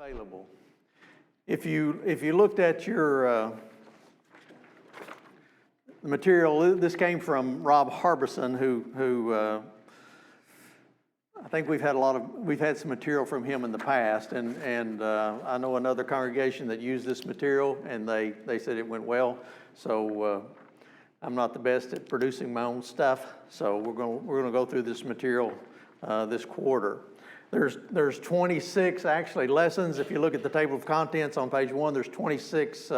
Available. If you looked at your the material, this came from Rob Harbison, who I think we've had some material from him in the past, and I know another congregation that used this material, and they said it went well. So I'm not the best at producing my own stuff, so we're gonna go through this material this quarter. There's 26 actually lessons. If you look at the table of contents on page 1, there's 26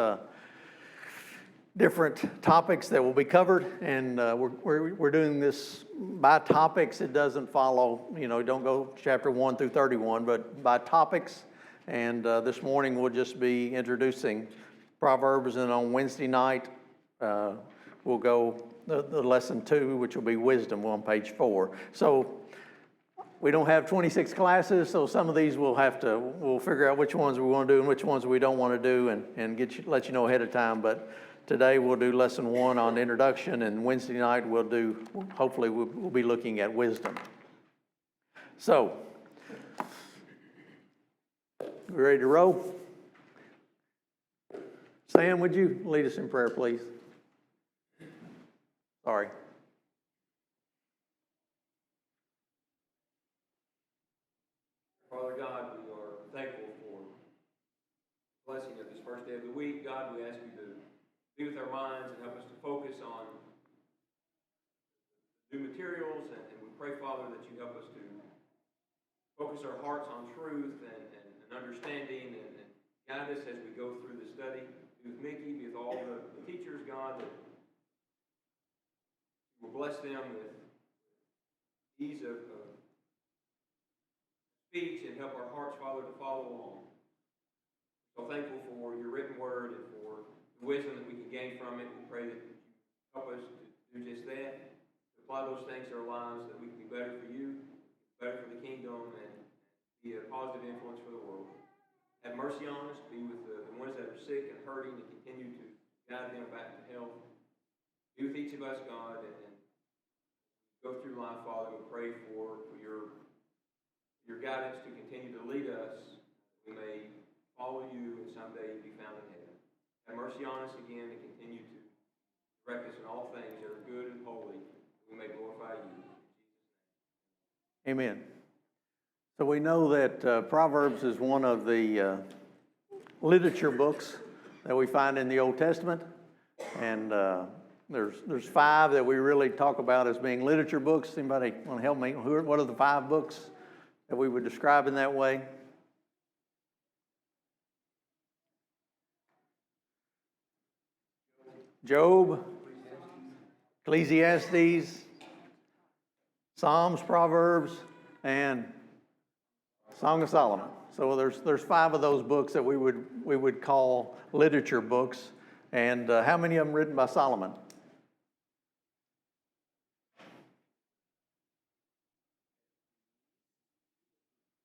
different topics that will be covered, and we're doing this by topics. It doesn't follow, don't go chapter 1 through 31, but by topics. And this morning we'll just be introducing Proverbs, and on Wednesday night we'll go the lesson 2, which will be wisdom, on page 4. So we don't have 26 classes, so some of these we'll figure out which ones we want to do and which ones we don't want to do, and let you know ahead of time. But today we'll do lesson 1 on introduction, and Wednesday night hopefully we'll be looking at wisdom. So, we ready to roll? Sam, would you lead us in prayer, please? Sorry. Father God, we are thankful for the blessing of this first day of the week. God, we ask you to be with our minds and help us to focus on new materials, and we pray, Father, that you help us to focus our hearts on truth and understanding, and guide us as we go through the study. Be with Mickey, be with all the teachers, God, that you will bless them with ease of speech, and help our hearts, Father, to follow along. So thankful for your written word and for the wisdom that we can gain from it. We pray that you help us to do just that, to apply those things to our lives, that we can be better for you, better for the kingdom, and be a positive influence for the world. Have mercy on us. Be with the ones that are sick and hurting, and continue to guide them back to health. Be with each of us, God, and go through life, Father. We pray for your guidance to continue to lead us. We may follow you and someday be found in heaven. Have mercy on us again, and continue to direct us in all things that are good and holy. We may glorify you. Amen. So we know that Proverbs is one of the literature books that we find in the Old Testament, and there's 5 that we really talk about as being literature books. Anybody want to help me? What are the 5 books that we would describe in that way? Job, Ecclesiastes, Psalms, Proverbs, and Song of Solomon. So there's 5 of those books that we would call literature books. And how many of them written by Solomon?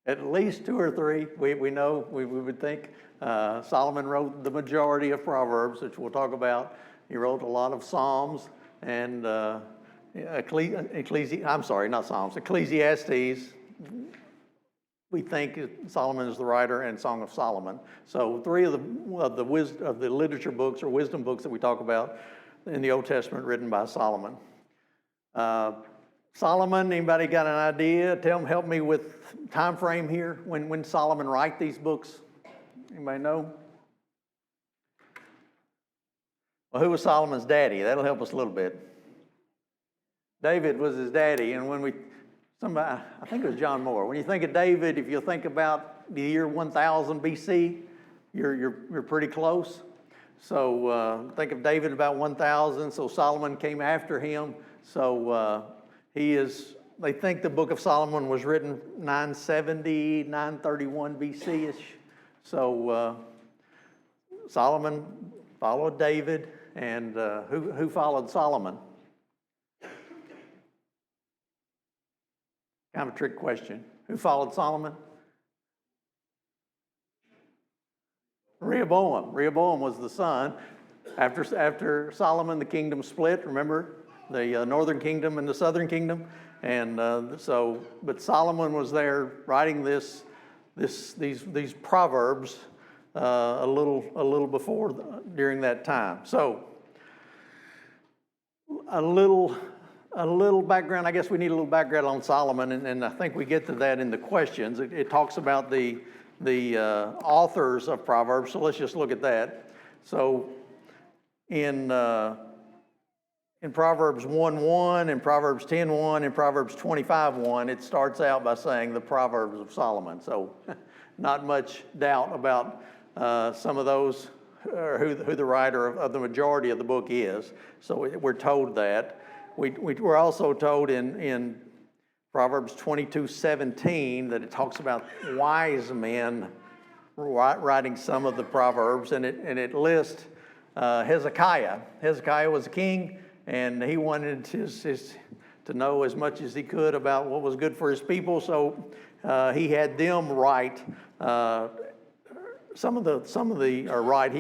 At least 2 or 3. We know, we would think Solomon wrote the majority of Proverbs, which we'll talk about. He wrote a lot of Psalms and Ecclesiastes. We think Solomon is the writer, and Song of Solomon. So 3 of the literature books or wisdom books that we talk about in the Old Testament written by Solomon. Solomon, anybody got an idea? Help me with time frame here. When Solomon write these books? Anybody know? Well, who was Solomon's daddy? That'll help us a little bit. David was his daddy, and I think it was John Moore. When you think of David, if you think about the year 1000 BC, you're pretty close. So think of David about 1000. So Solomon came after him. So they think the book of Solomon was written 970, 931 BC-ish. So Solomon followed David, and who followed Solomon? Kind of a trick question. Who followed Solomon? Rehoboam. Rehoboam was the son. After Solomon, the kingdom split. Remember, the northern kingdom and the southern kingdom. And but Solomon was there writing this these proverbs a little before during that time. So a little background. I guess we need a little background on Solomon, and I think we get to that in the questions. It talks about the authors of Proverbs. So let's just look at that. So in Proverbs 1:1, in Proverbs 10:1, in Proverbs 25:1, it starts out by saying the Proverbs of Solomon. So not much doubt about some of those, or who the writer of the majority of the book is. So we're told that. We're also told in Proverbs 22:17 that it talks about wise men writing some of the Proverbs, and it lists Hezekiah. Hezekiah was a king, and he wanted to know as much as he could about what was good for his people. So he had them write he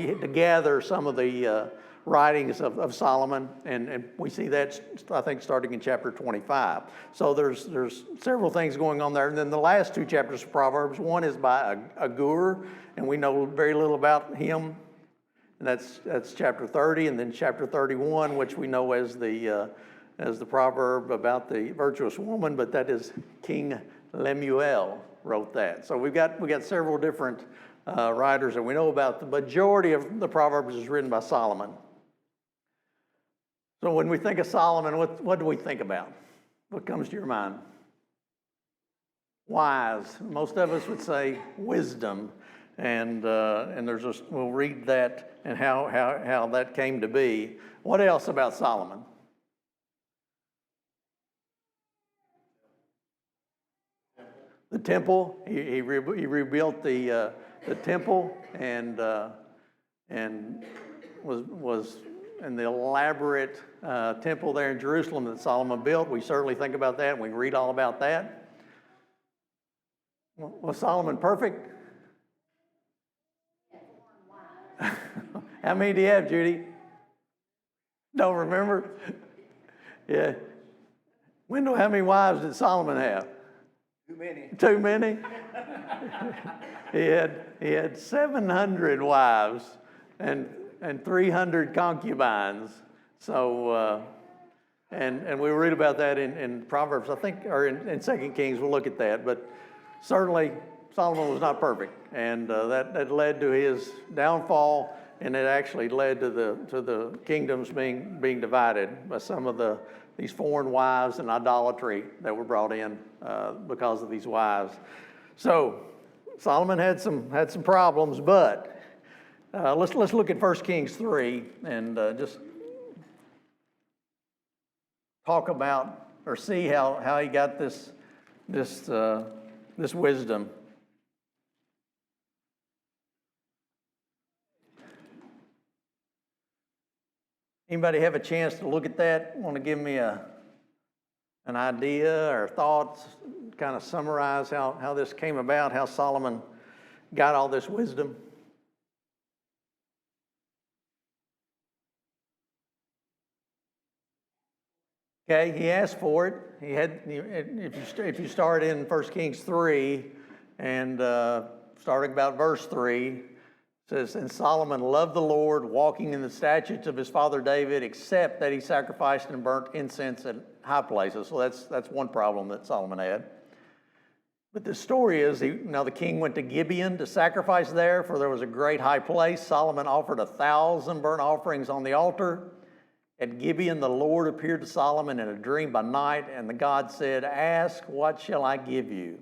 had to gather some of the writings of Solomon, and we see that, I think, starting in chapter 25. So there's several things going on there. And then the last two chapters of Proverbs, one is by Agur, and we know very little about him, and that's chapter 30, and then chapter 31, which we know as the proverb about the virtuous woman, but that is King Lemuel wrote that. So we got several different writers that we know about. The majority of the Proverbs is written by Solomon. So when we think of Solomon, what do we think about? What comes to your mind? Wise. Most of us would say wisdom, and we'll read that and how that came to be. What else about Solomon? The temple. He rebuilt the temple and was in the elaborate temple there in Jerusalem that Solomon built. We certainly think about that, and we read all about that. Was Solomon perfect? How many do you have, Judy? Don't remember? Yeah. Wendell, how many wives did Solomon have? Too many? He had 700 wives and 300 concubines. So, and we read about that in Proverbs, I think, or in 2 Kings. We'll look at that. But certainly Solomon was not perfect, and that led to his downfall, and it actually led to the kingdoms being divided by some of these foreign wives and idolatry that were brought in because of these wives. So Solomon had some problems, but let's look at 1 Kings 3 and just talk about or see how he got this wisdom. Anybody have a chance to look at that? Want to give me an idea or thoughts, kind of summarize how this came about, how Solomon got all this wisdom? Okay, he asked for it. He had, if you start in 1 Kings 3 and starting about verse 3, it says, "And Solomon loved the Lord, walking in the statutes of his father David, except that he sacrificed and burnt incense at high places." So that's one problem that Solomon had. But the story is, now the king went to Gibeon to sacrifice there, for there was a great high place. Solomon offered 1,000 burnt offerings on the altar. At Gibeon, the Lord appeared to Solomon in a dream by night, and the God said, "Ask, what shall I give you?"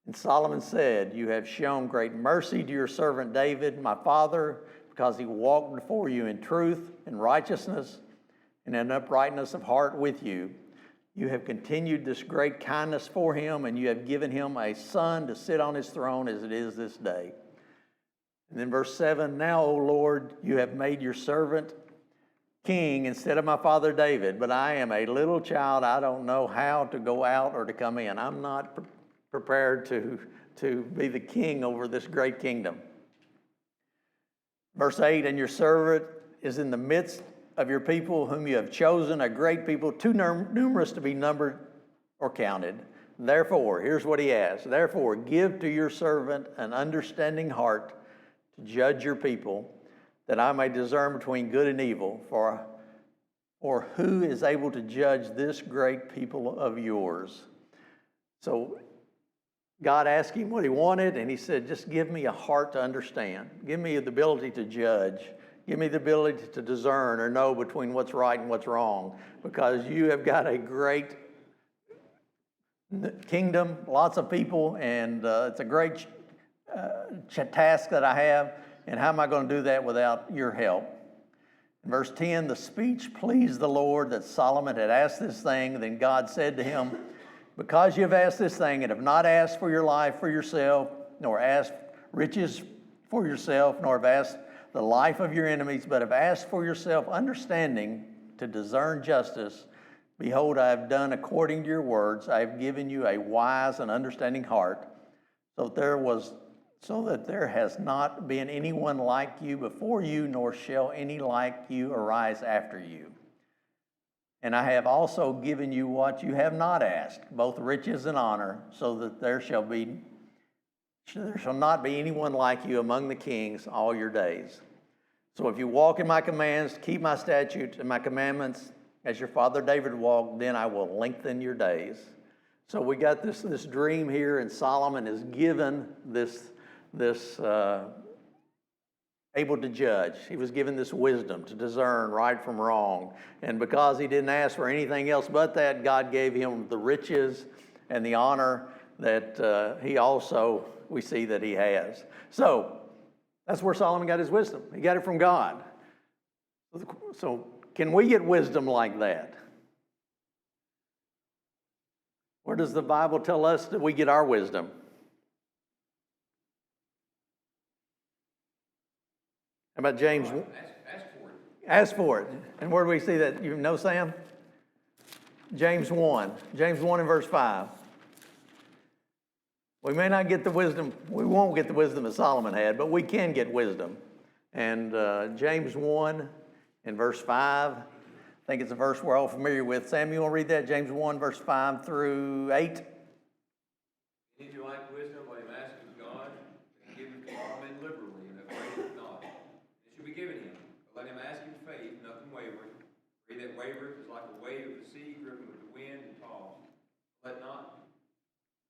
And Solomon said, "You have shown great mercy to your servant David, my father, because he walked before you in truth and righteousness and in uprightness of heart with you. You have continued this great kindness for him, and you have given him a son to sit on his throne as it is this day." And then verse 7, "Now, O Lord, you have made your servant king instead of my father David, but I am a little child. I don't know how to go out or to come in." I'm not prepared to be the king over this great kingdom. Verse 8, "And your servant is in the midst of your people whom you have chosen, a great people, too numerous to be numbered or counted. Therefore, here's what he asks. Therefore, give to your servant an understanding heart to judge your people, that I may discern between good and evil. For who is able to judge this great people of yours? So God asked him what he wanted, and he said, just give me a heart to understand. Give me the ability to judge. Give me the ability to discern or know between what's right and what's wrong, because you have got a great kingdom, lots of people, and it's a great task that I have, and how am I going to do that without your help? In verse 10, the speech pleased the Lord that Solomon had asked this thing. Then God said to him, because you have asked this thing and have not asked for your life for yourself, nor asked riches for yourself, nor have asked the life of your enemies, but have asked for yourself understanding to discern justice, behold, I have done according to your words. I have given you a wise and understanding heart, so that there has not been anyone like you before you, nor shall any like you arise after you. And I have also given you what you have not asked, both riches and honor, so that there shall not be anyone like you among the kings all your days. So if you walk in my commands, keep my statutes and my commandments, as your father David walked, then I will lengthen your days. So we got this dream here, and Solomon is given this able to judge. He was given this wisdom to discern right from wrong. And because he didn't ask for anything else but that, God gave him the riches and the honor that he also, we see that he has. So that's where Solomon got his wisdom. He got it from God. So can we get wisdom like that? Where does the Bible tell us that we get our wisdom? How about James? Ask for it. Ask for it. And where do we see that? You know, Sam? James 1. James 1 and verse 5. We may not get the wisdom, we won't get the wisdom that Solomon had, but we can get wisdom. And James 1 and verse 5, I think it's a verse we're all familiar with. Sam, you want to read that? James 1, verse 5 through 8. If you like wisdom, let him ask of God, and give it to all men liberally, and upbraideth not. It should be given him. But let him ask in faith, nothing wavering. For he that wavereth is like a wave of the sea, driven with the wind and tossed. Let not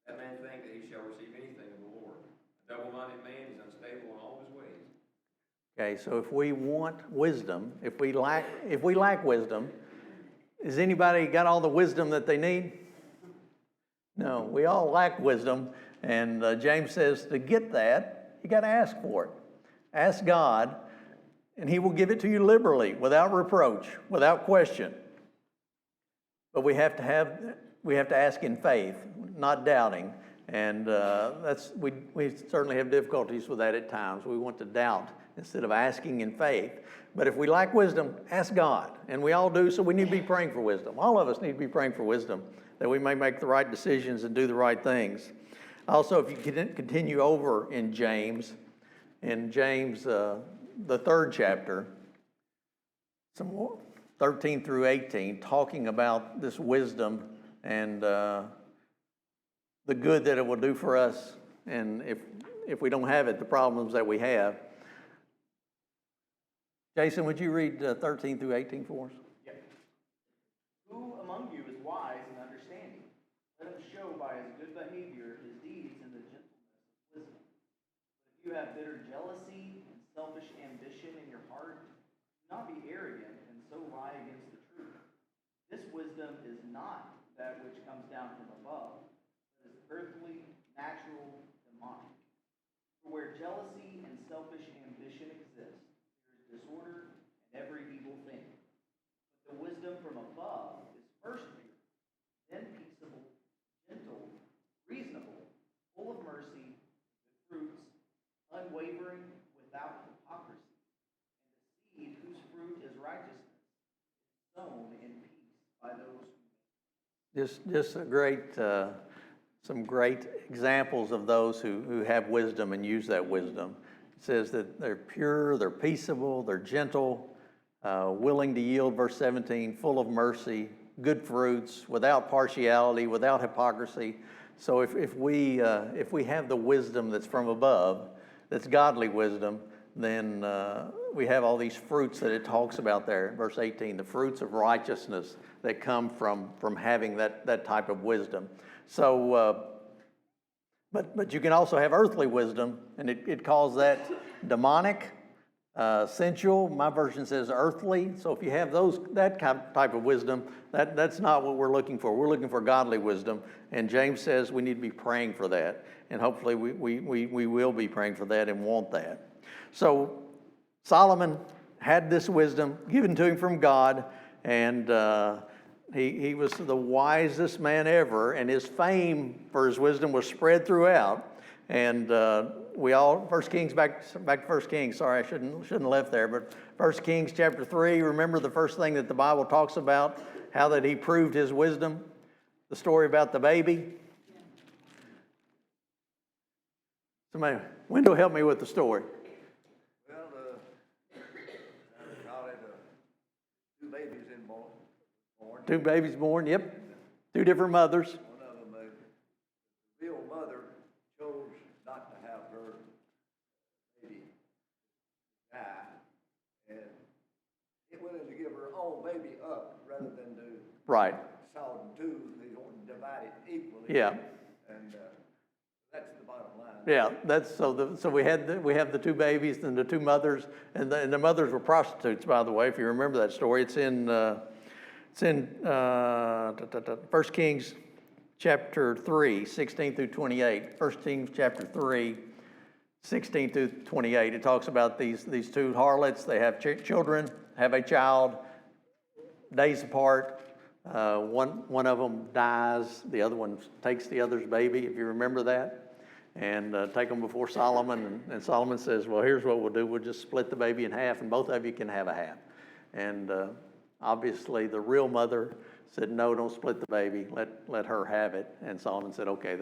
that man think that he shall receive anything of the Lord. A double-minded man is unstable in all his ways. Okay, so if we want wisdom, if we lack wisdom, has anybody got all the wisdom that they need? No, we all lack wisdom, and James says to get that, you got to ask for it. Ask God, and he will give it to you liberally, without reproach, without question. But we have to ask in faith, not doubting, and we certainly have difficulties with that at times. We want to doubt instead of asking in faith. But if we lack wisdom, ask God, and we all do, so we need to be praying for wisdom. All of us need to be praying for wisdom, that we may make the right decisions and do the right things. Also, if you continue over in James, the 3rd chapter, some more, 13 through 18, talking about this wisdom and the good that it will do for us, and if we don't have it, the problems that we have. Jason, would you read 13 through 18 for us? Yes. Who among you is wise and understanding? Let him show by his good behavior his deeds and the gentleness of wisdom. But if you have bitter jealousy and selfish ambition in your heart, do not be arrogant and so lie against the truth. This wisdom is not that which comes down from above, but is earthly, natural, demonic. For where jealousy and selfish ambition exist, disorder and every evil thing. But the wisdom from above is first pure, then peaceable, gentle, reasonable, full of mercy, with fruits, unwavering, without hypocrisy. And the seed whose fruit is righteousness is sown in peace by those who Just some great examples of those who have wisdom and use that wisdom. It says that they're pure, they're peaceable, they're gentle, willing to yield, verse 17, full of mercy, good fruits, without partiality, without hypocrisy. So if we have the wisdom that's from above, that's godly wisdom, then we have all these fruits that it talks about there, verse 18, the fruits of righteousness that come from having that type of wisdom. So, but you can also have earthly wisdom, and it calls that demonic, sensual. My version says earthly. So if you have that type of wisdom, that's not what we're looking for. We're looking for godly wisdom, and James says we need to be praying for that, and hopefully we will be praying for that and want that. So Solomon had this wisdom given to him from God, and he was the wisest man ever, and his fame for his wisdom was spread throughout. And we all, 1 Kings, back to 1 Kings, sorry, I shouldn't have left there, but 1 Kings chapter 3, remember the first thing that the Bible talks about, how that he proved his wisdom? The story about the baby. Somebody, Wendell, help me with the story. Well, two babies born. Two babies born, yep. Two different mothers. One of them, the real mother, chose not to have her baby die, and it willing to give her own baby up rather than to Right. saw them two. They don't divide it equally. Yeah. And that's the bottom line. Yeah, that's so we have the two babies and the two mothers, and the mothers were prostitutes, by the way, if you remember that story. It's in 1 Kings chapter 3, 16 through 28. 1 Kings chapter 3, 16 through 28. It talks about these two harlots. They have children, have a child, days apart. One of them dies. The other one takes the other's baby, if you remember that, and take them before Solomon. And Solomon says, well, here's what we'll do. We'll just split the baby in half, and both of you can have a half. And obviously, the real mother said, no, don't split the baby. Let her have it. And Solomon said, okay,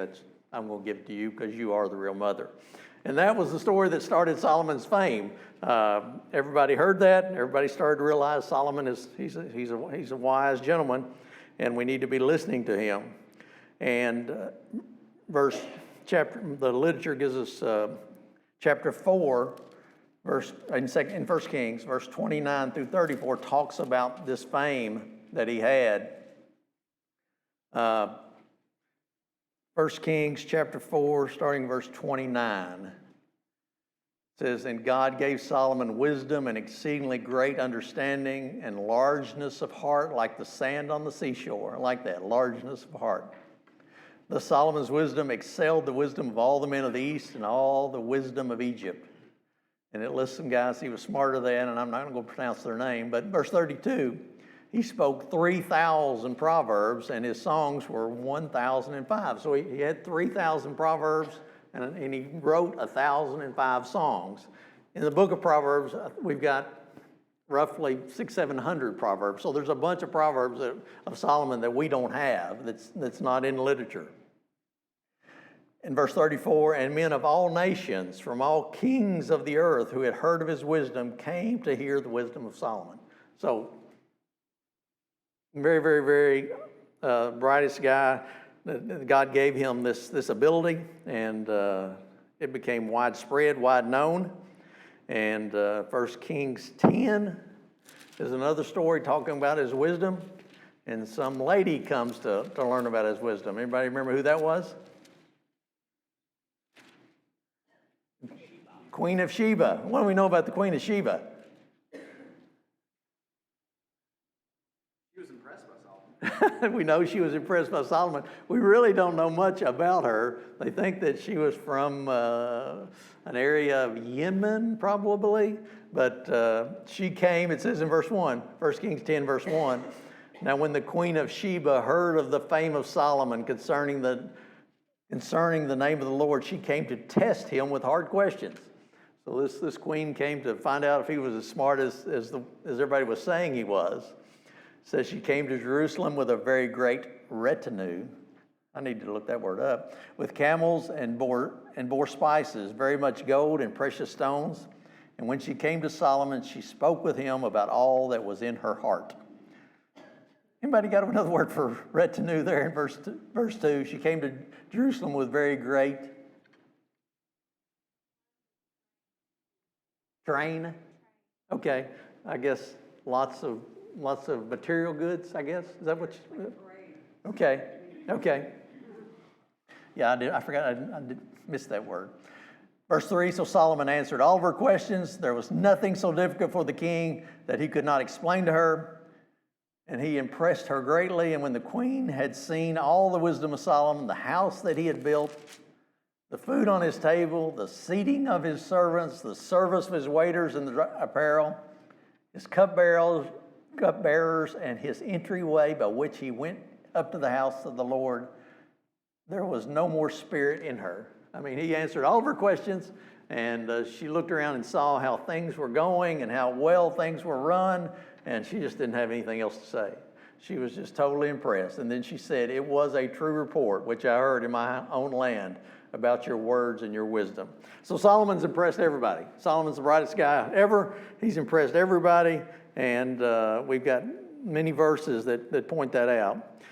I'm going to give it to you because you are the real mother. And that was the story that started Solomon's fame. Everybody heard that. Everybody started to realize Solomon he's a wise gentleman, and we need to be listening to him. And the literature gives us chapter 4, in 1 Kings, verse 29 through 34, talks about this fame that he had. 1 Kings chapter 4, starting verse 29, says, and God gave Solomon wisdom and exceedingly great understanding and largeness of heart like the sand on the seashore. I like that, largeness of heart. Thus Solomon's wisdom excelled the wisdom of all the men of the East and all the wisdom of Egypt. And it lists some guys he was smarter than, and I'm not going to pronounce their name, but verse 32, he spoke 3,000 proverbs, and his songs were 1,005. So he had 3,000 proverbs, and he wrote 1,005 songs. In the book of Proverbs, we've got roughly 600-700 proverbs. So there's a bunch of proverbs of Solomon that we don't have, that's not in literature. In verse 34, and men of all nations, from all kings of the earth who had heard of his wisdom, came to hear the wisdom of Solomon. So, very, very, very brightest guy. God gave him this ability, and it became widespread, wide known. And 1 Kings 10 is another story talking about his wisdom. And some lady comes to learn about his wisdom. Anybody remember who that was? Queen of Sheba. What do we know about the Queen of Sheba? She was impressed by Solomon. We know she was impressed by Solomon. We really don't know much about her. They think that she was from an area of Yemen, probably. But she came, it says in verse 1, 1 Kings 10, verse 1. Now when the Queen of Sheba heard of the fame of Solomon concerning the name of the Lord, she came to test him with hard questions. So this queen came to find out if he was as smart as everybody was saying he was. It says she came to Jerusalem with a very great retinue. I need to look that word up. With camels and bore spices, very much gold and precious stones. And when she came to Solomon, she spoke with him about all that was in her heart. Anybody got another word for retinue there in verse 2? She came to Jerusalem with very great train. Okay, I guess lots of material goods, I guess. Is that what you... Okay. Yeah, I forgot, I did miss that word. Verse 3, so Solomon answered all of her questions. There was nothing so difficult for the king that he could not explain to her. And he impressed her greatly. And when the queen had seen all the wisdom of Solomon, the house that he had built, the food on his table, the seating of his servants, the service of his waiters and the apparel, his cupbearers, and his entryway by which he went up to the house of the Lord, there was no more spirit in her. I mean, he answered all of her questions, and she looked around and saw how things were going and how well things were run, and she just didn't have anything else to say. She was just totally impressed. And then she said, it was a true report, which I heard in my own land, about your words and your wisdom. So Solomon's impressed everybody. Solomon's the brightest guy ever. He's impressed everybody, and we've got many verses that point that out.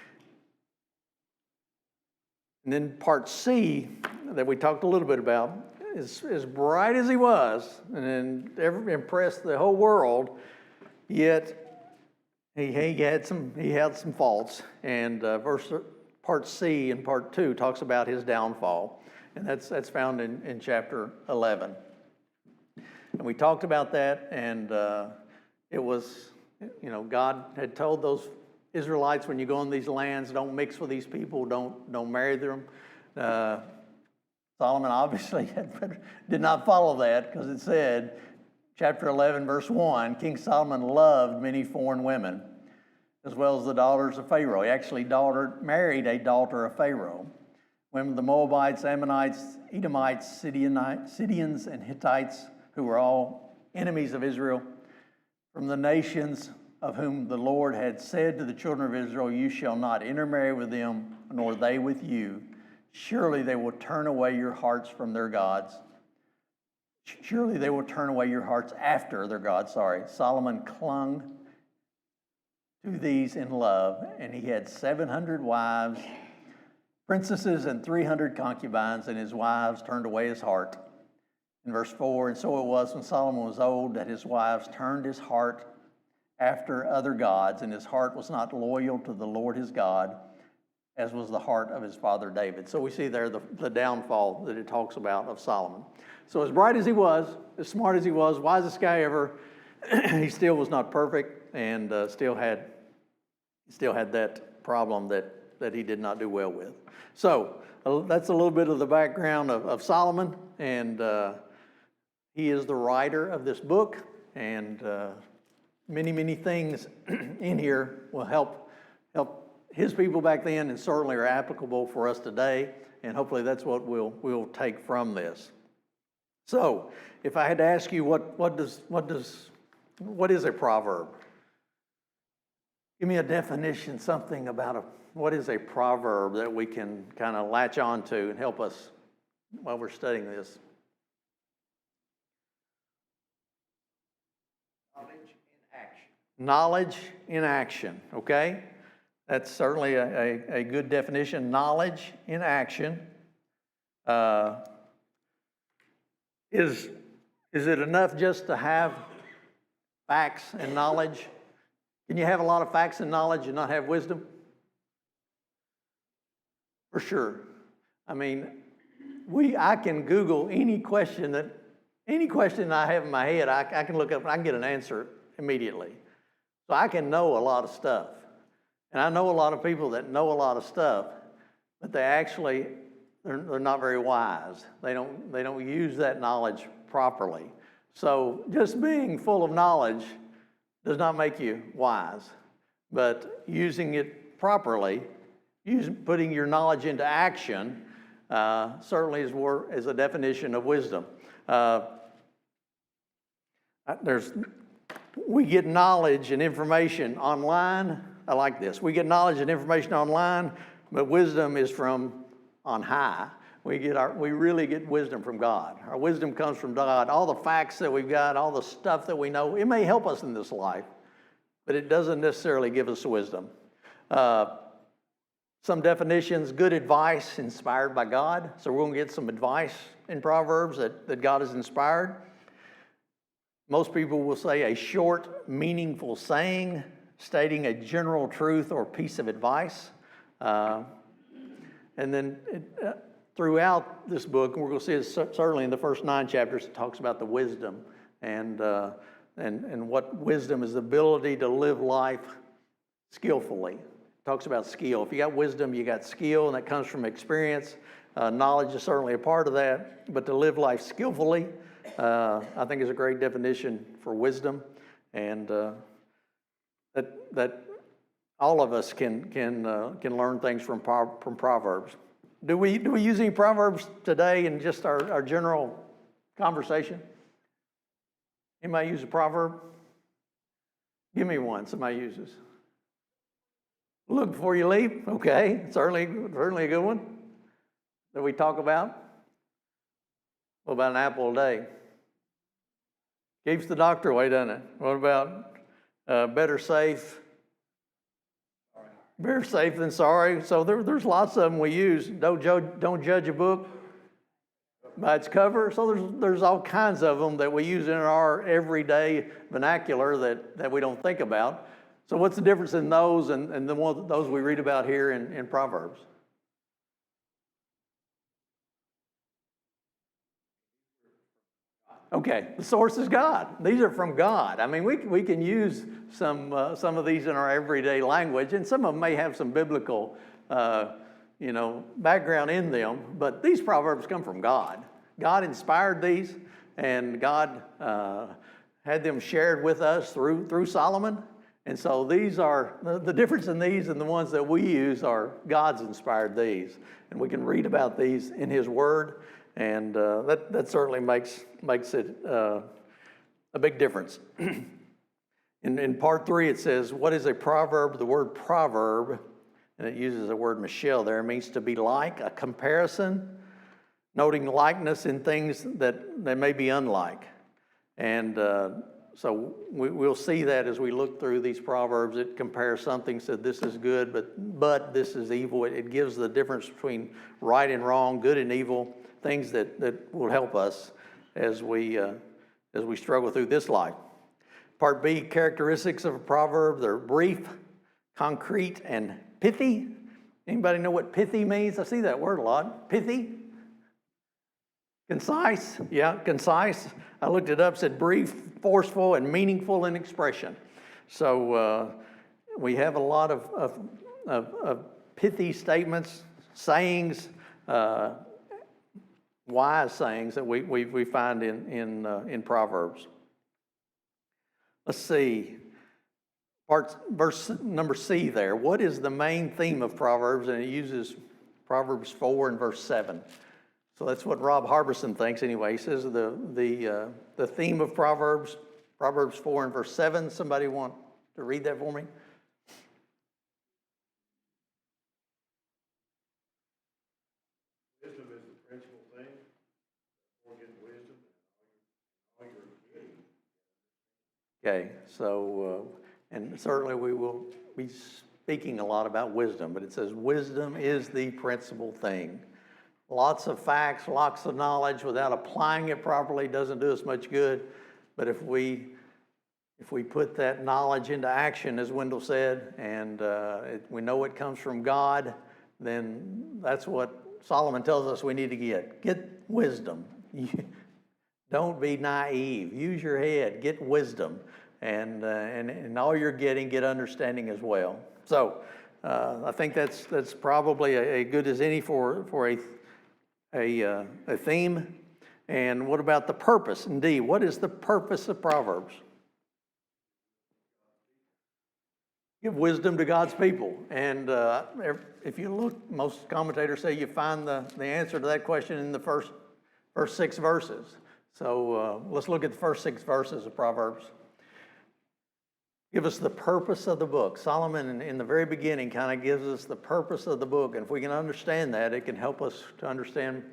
And then part C, that we talked a little bit about, is as bright as he was, and impressed the whole world, yet he had some faults. And part C in part 2 talks about his downfall, and that's found in chapter 11. And we talked about that, and it was, God had told those Israelites, when you go in these lands, don't mix with these people, don't marry them. Solomon obviously did not follow that, because it said, chapter 11, verse 1, King Solomon loved many foreign women, as well as the daughters of Pharaoh. He actually married a daughter of Pharaoh. Women of the Moabites, Ammonites, Edomites, Sidonians, and Hittites, who were all enemies of Israel, from the nations of whom the Lord had said to the children of Israel, you shall not intermarry with them, nor they with you. Surely they will turn away your hearts from their gods. Surely they will turn away your hearts after their gods. Solomon clung to these in love, and he had 700 wives, princesses, and 300 concubines, and his wives turned away his heart. In verse 4, and so it was when Solomon was old that his wives turned his heart after other gods, and his heart was not loyal to the Lord his God, as was the heart of his father David. So we see there the downfall that it talks about of Solomon. So as bright as he was, as smart as he was, wisest guy ever, he still was not perfect, and still had that problem that he did not do well with. So that's a little bit of the background of Solomon, and he is the writer of this book, and many things in here will help his people back then, and certainly are applicable for us today, and hopefully that's what we'll take from this. So, if I had to ask you what is a proverb? Give me a definition, something about what is a proverb that we can kind of latch on to and help us while we're studying this. Knowledge in action, okay? That's certainly a good definition. Knowledge in action. Is it enough just to have facts and knowledge? Can you have a lot of facts and knowledge and not have wisdom? For sure. I mean, I can Google any question I have in my head, I can look up and I can get an answer immediately. So I can know a lot of stuff. And I know a lot of people that know a lot of stuff, but they're not very wise. They don't use that knowledge properly. So just being full of knowledge does not make you wise. But using it properly, putting your knowledge into action, certainly is a definition of wisdom. We get knowledge and information online. I like this. We get knowledge and information online, but wisdom is from on high. We really get wisdom from God. Our wisdom comes from God. All the facts that we've got, all the stuff that we know, it may help us in this life, but it doesn't necessarily give us wisdom. Some definitions: good advice inspired by God. So we're going to get some advice in Proverbs that God has inspired. Most people will say a short, meaningful saying stating a general truth or piece of advice. And then throughout this book, and we're going to see it certainly in the first 9 chapters, it talks about the wisdom and what wisdom is: the ability to live life skillfully. It talks about skill. If you got wisdom, you got skill, and that comes from experience. Knowledge is certainly a part of that, but to live life skillfully, I think is a great definition for wisdom, and that all of us can learn things from Proverbs. Do we use any Proverbs today in just our general conversation? Anybody use a proverb? Give me one somebody uses. Look before you leap. Okay, certainly a good one that we talk about. What about an apple a day? Keeps the doctor away, doesn't it? What about better safe than sorry? So there's lots of them we use. Don't judge a book by its cover. So there's all kinds of them that we use in our everyday vernacular that we don't think about. So what's the difference in those and those we read about here in Proverbs? Okay, the source is God. These are from God. I mean, we can use some of these in our everyday language, and some of them may have some biblical, background in them. But these proverbs come from God. God inspired these, and God had them shared with us through Solomon. And so these are the difference in these and the ones that we use are God's inspired these, and we can read about these in His Word. And that certainly makes it a big difference. In part 3, it says, what is a proverb? The word proverb, and it uses the word Michelle there, means to be like, a comparison, noting likeness in things that may be unlike. And so we'll see that as we look through these proverbs. It compares something, said this is good, but this is evil. It gives the difference between right and wrong, good and evil, things that will help us as we struggle through this life. Part B, characteristics of a proverb. They're brief, concrete, and pithy. Anybody know what pithy means? I see that word a lot. Pithy? Concise? Yeah, concise. I looked it up, said brief, forceful, and meaningful in expression. So we have a lot of pithy statements, sayings, wise sayings that we find in Proverbs. Let's see, verse number C there. What is the main theme of Proverbs? And it uses Proverbs 4 and verse 7. So that's what Rob Harbison thinks anyway. He says the theme of Proverbs 4 and verse 7. Somebody want to read that for me? Wisdom is the principal thing. Therefore, get wisdom and all your getting. Okay, so, and certainly we will be speaking a lot about wisdom, but it says wisdom is the principal thing. Lots of facts, lots of knowledge without applying it properly doesn't do us much good. But if we put that knowledge into action, as Wendell said, and we know it comes from God, then that's what Solomon tells us we need to get. Get wisdom. Don't be naive. Use your head. Get wisdom. And all you're getting, get understanding as well. So I think that's probably a good as any for a theme. And what about the purpose? Indeed, what is the purpose of Proverbs? Give wisdom to God's people. And if you look, most commentators say you find the answer to that question in the first 6 verses. So let's look at the first 6 verses of Proverbs. Give us the purpose of the book. Solomon, in the very beginning, kind of gives us the purpose of the book. And if we can understand that, it can help us to understand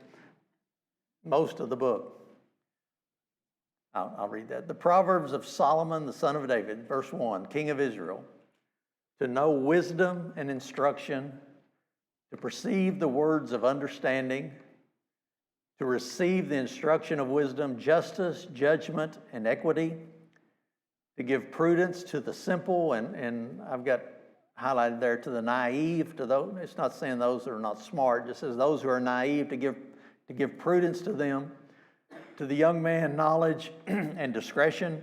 most of the book. I'll read that. The Proverbs of Solomon, the son of David, verse 1, king of Israel. to know wisdom and instruction, to perceive the words of understanding, to receive the instruction of wisdom, justice, judgment, and equity, to give prudence to the simple, and I've got highlighted there to the naive, to those, it's not saying those that are not smart, it just says those who are naive, to give prudence to them. To the young man, knowledge and discretion.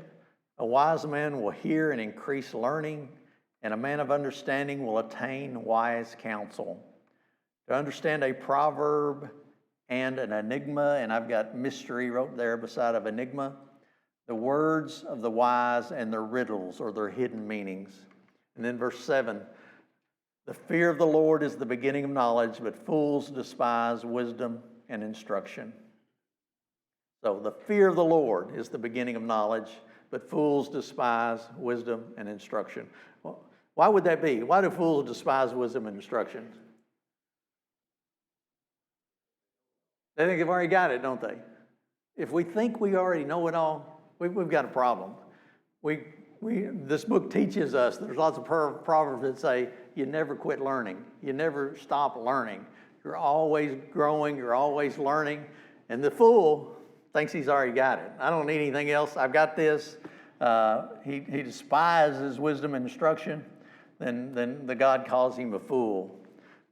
A wise man will hear and increase learning, and a man of understanding will attain wise counsel. To understand a proverb and an enigma, and I've got mystery wrote there beside of enigma, the words of the wise and their riddles or their hidden meanings. And then verse 7, the fear of the Lord is the beginning of knowledge, but fools despise wisdom and instruction. So the fear of the Lord is the beginning of knowledge, but fools despise wisdom and instruction. Well, why would that be? Why do fools despise wisdom and instruction? They think they've already got it, don't they? If we think we already know it all, we've got a problem. This book teaches us, there's lots of proverbs that say, you never quit learning. You never stop learning. You're always growing, you're always learning. And the fool thinks he's already got it. I don't need anything else. I've got this. He despises wisdom and instruction. Then the God calls him a fool.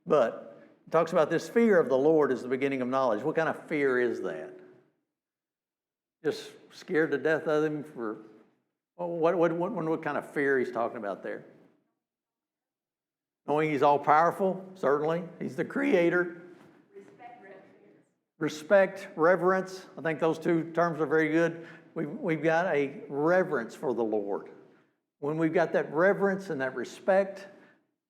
But it talks about this fear of the Lord is the beginning of knowledge. What kind of fear is that? Just scared to death of him for, well, what kind of fear he's talking about there? Knowing he's all powerful, certainly. He's the creator. Respect, reverence. I think those two terms are very good. We've got a reverence for the Lord. When we've got that reverence and that respect,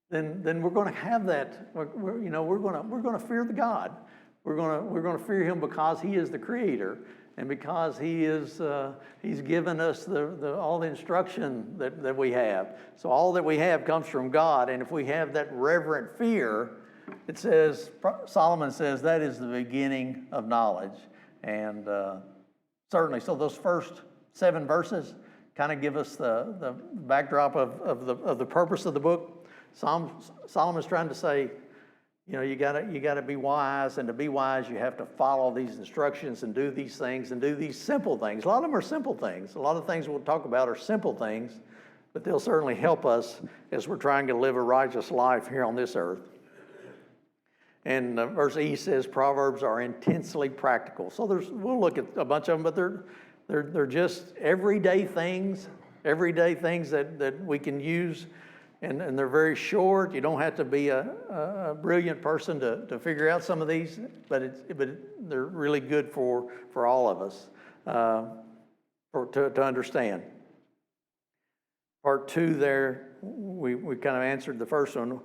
then we're going to have that. We're going to fear the God. We're going to fear Him because He is the Creator, and because He's given us all the instruction that we have. So all that we have comes from God, and if we have that reverent fear, it says, Solomon says, that is the beginning of knowledge. And certainly, so those first 7 verses kind of give us the backdrop of the purpose of the book. Solomon's trying to say, you gotta be wise, and to be wise, you have to follow these instructions and do these things and do these simple things. A lot of them are simple things. A lot of things we'll talk about are simple things, but they'll certainly help us as we're trying to live a righteous life here on this earth. And verse E says Proverbs are intensely practical. So we'll look at a bunch of them, but they're just everyday things that we can use, and they're very short. You don't have to be a brilliant person to figure out some of these, but they're really good for all of us to understand. Part 2 there, we kind of answered the first one.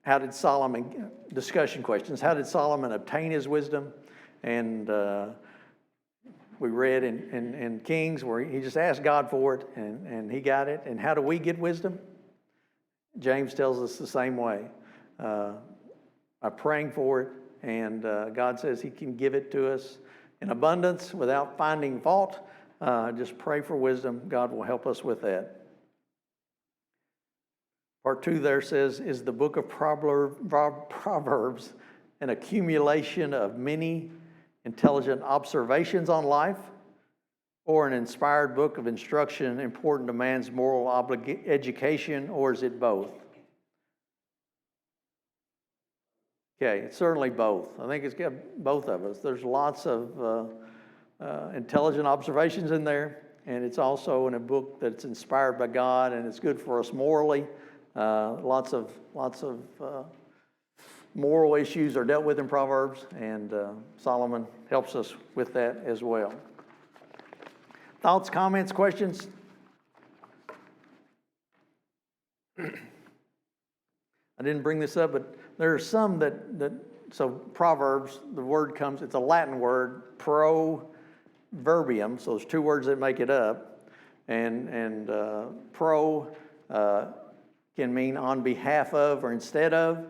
How did Solomon, discussion questions, how did Solomon obtain his wisdom? And we read in Kings where he just asked God for it, and he got it. And how do we get wisdom? James tells us the same way. By praying for it, and God says He can give it to us in abundance without finding fault. Just pray for wisdom. God will help us with that. Part 2 there says, is the book of Proverbs an accumulation of many intelligent observations on life, or an inspired book of instruction important to man's moral education, or is it both? Okay, it's certainly both. I think it's got both of us. There's lots of intelligent observations in there, and it's also in a book that's inspired by God, and it's good for us morally. Lots of moral issues are dealt with in Proverbs, and Solomon helps us with that as well. Thoughts, comments, questions? I didn't bring this up, but there are some so Proverbs, the word comes, it's a Latin word, proverbium, so there's 2 words that make it up, and pro can mean on behalf of or instead of,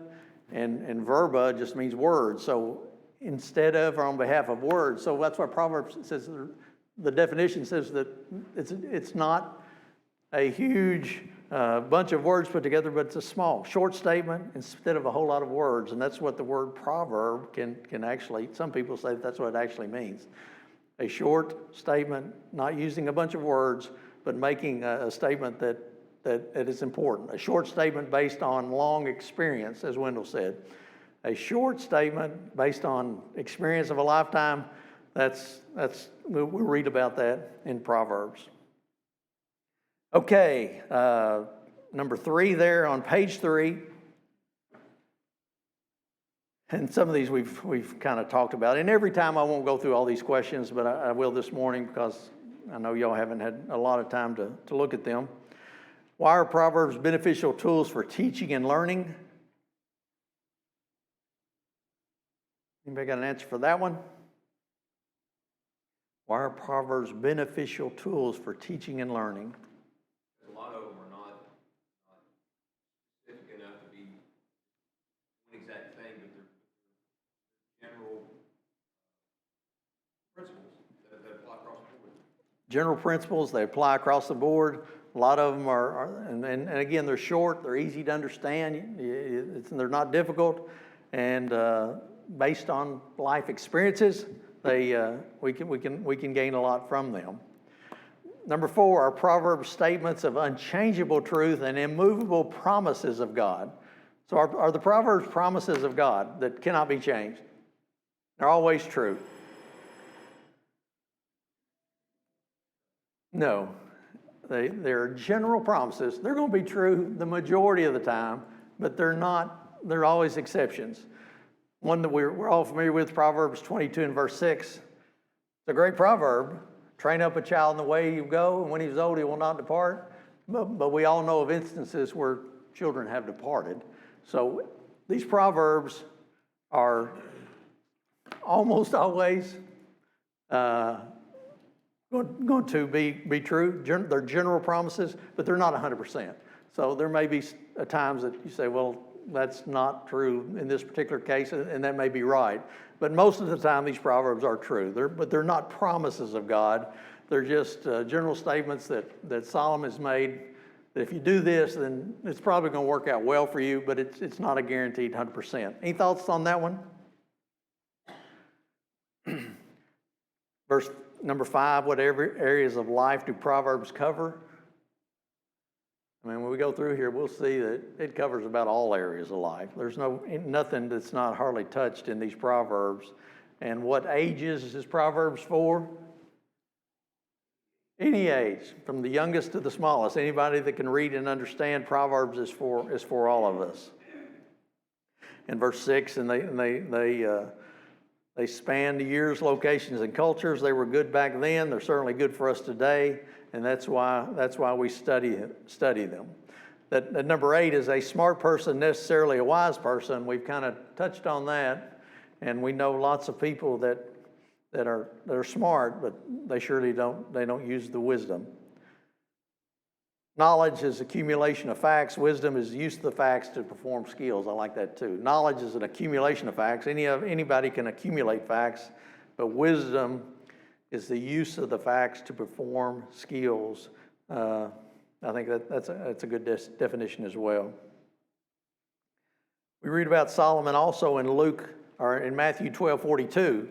and verba just means words. So instead of or on behalf of words. So that's why Proverbs says, the definition says that it's not a huge a bunch of words put together, but it's a small, short statement instead of a whole lot of words. And that's what the word proverb can actually, some people say that's what it actually means. A short statement, not using a bunch of words, but making a statement that is important. A short statement based on long experience, as Wendell said. A short statement based on experience of a lifetime, we'll read about that in Proverbs. Okay, number 3 there on page 3. And some of these we've kind of talked about. And every time I won't go through all these questions, but I will this morning because I know y'all haven't had a lot of time to look at them. Why are Proverbs beneficial tools for teaching and learning? Anybody got an answer for that one? Why are Proverbs beneficial tools for teaching and learning? A lot of them are not specific enough to be one exact thing, but they're general principles that apply across the board. General principles, they apply across the board. A lot of them and again, they're short, they're easy to understand, they're not difficult, and based on life experiences, we can gain a lot from them. Number 4 are Proverbs statements of unchangeable truth and immovable promises of God. So are the Proverbs promises of God that cannot be changed? They're always true. No. They're general promises. They're going to be true the majority of the time, but they're always exceptions. One that we're all familiar with, Proverbs 22 and verse 6. It's a great proverb. Train up a child in the way you go, and when he's old, he will not depart. But we all know of instances where children have departed. So these proverbs are almost always going to be true. They're general promises, but they're not 100%. So there may be times that you say, well, that's not true in this particular case, and that may be right. But most of the time, these proverbs are true. But they're not promises of God. They're just general statements that Solomon has made, that if you do this, then it's probably going to work out well for you, but it's not a guaranteed 100%. Any thoughts on that one? Verse number 5, what areas of life do Proverbs cover? I mean, when we go through here, we'll see that it covers about all areas of life. There's nothing that's not hardly touched in these Proverbs. And what ages is Proverbs for? Any age, from the youngest to the smallest. Anybody that can read and understand Proverbs is for all of us. In verse 6, and they span the years, locations, and cultures. They were good back then. They're certainly good for us today, and that's why we study them. That number 8 is a smart person, necessarily a wise person. We've kind of touched on that, and we know lots of people that are smart, but they surely don't use the wisdom. Knowledge is accumulation of facts. Wisdom is use of the facts to perform skills. I like that too. Knowledge is an accumulation of facts. Anybody can accumulate facts, but wisdom is the use of the facts to perform skills. I think that's a good definition as well. We read about Solomon also in Matthew 12:42.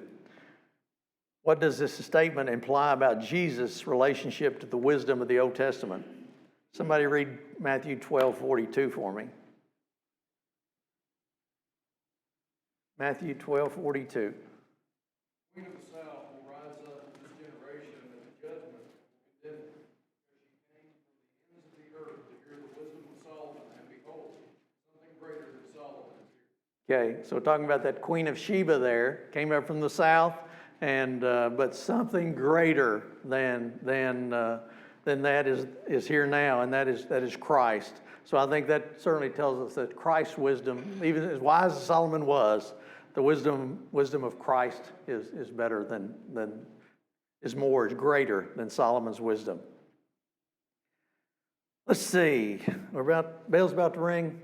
What does this statement imply about Jesus' relationship to the wisdom of the Old Testament? Somebody read Matthew 12:42 for me. Matthew 12:42. Queen of the south will rise up in this generation at the judgment with them, because she came from the ends of the earth to hear the wisdom of Solomon, and behold, something greater than Solomon is here. Okay, so talking about that Queen of Sheba there, came up from the south, and but something greater than that is here now, and that is Christ. So I think that certainly tells us that Christ's wisdom, even as wise as Solomon was, the wisdom of Christ is better is greater than Solomon's wisdom. Let's see, bell's about to ring.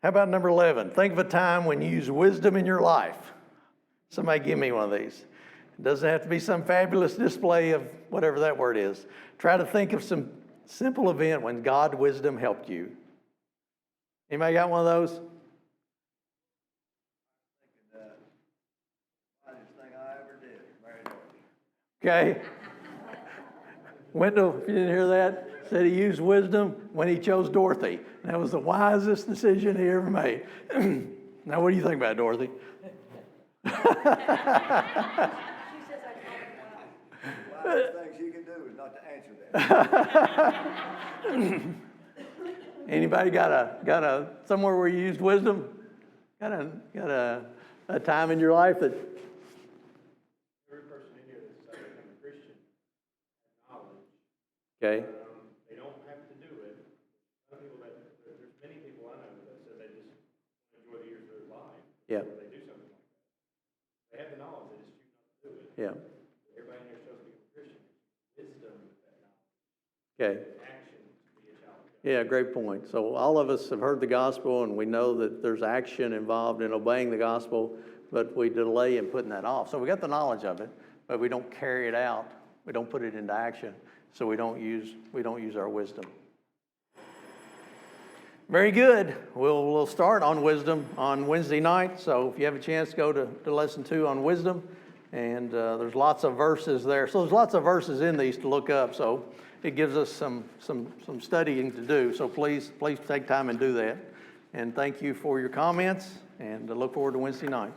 How about number 11? Think of a time when you use wisdom in your life. Somebody give me one of these. It doesn't have to be some fabulous display of whatever that word is. Try to think of Simple event when God wisdom helped you. Anybody got one of those? Thinking that, finest thing I ever did, married Dorothy. Okay. Wendell, if you didn't hear that, said he used wisdom when he chose Dorothy. That was the wisest decision he ever made. Now, what do you think about Dorothy? The wisest thing she can do is not to answer that. Anybody got a somewhere where you used wisdom? Got a time in your life that? Every person in here that's decided to become a Christian has knowledge. Okay. They don't have to do it. Some people there's many people I know that said they just enjoy the years of their life. Yeah. Or they do something like that. They have the knowledge, they just choose not to do it. Yeah. Everybody in here chose to become a Christian. Wisdom with that knowledge. Okay. Action to be a child of God. Yeah, great point. So all of us have heard the gospel, and we know that there's action involved in obeying the gospel, but we delay in putting that off. So we got the knowledge of it, but we don't carry it out. We don't put it into action. So we don't use our wisdom. Very good. We'll start on wisdom on Wednesday night. So if you have a chance, go to lesson 2 on wisdom, and there's lots of verses there. So there's lots of verses in these to look up. So it gives us some studying to do. So please take time and do that. And thank you for your comments, and I look forward to Wednesday night.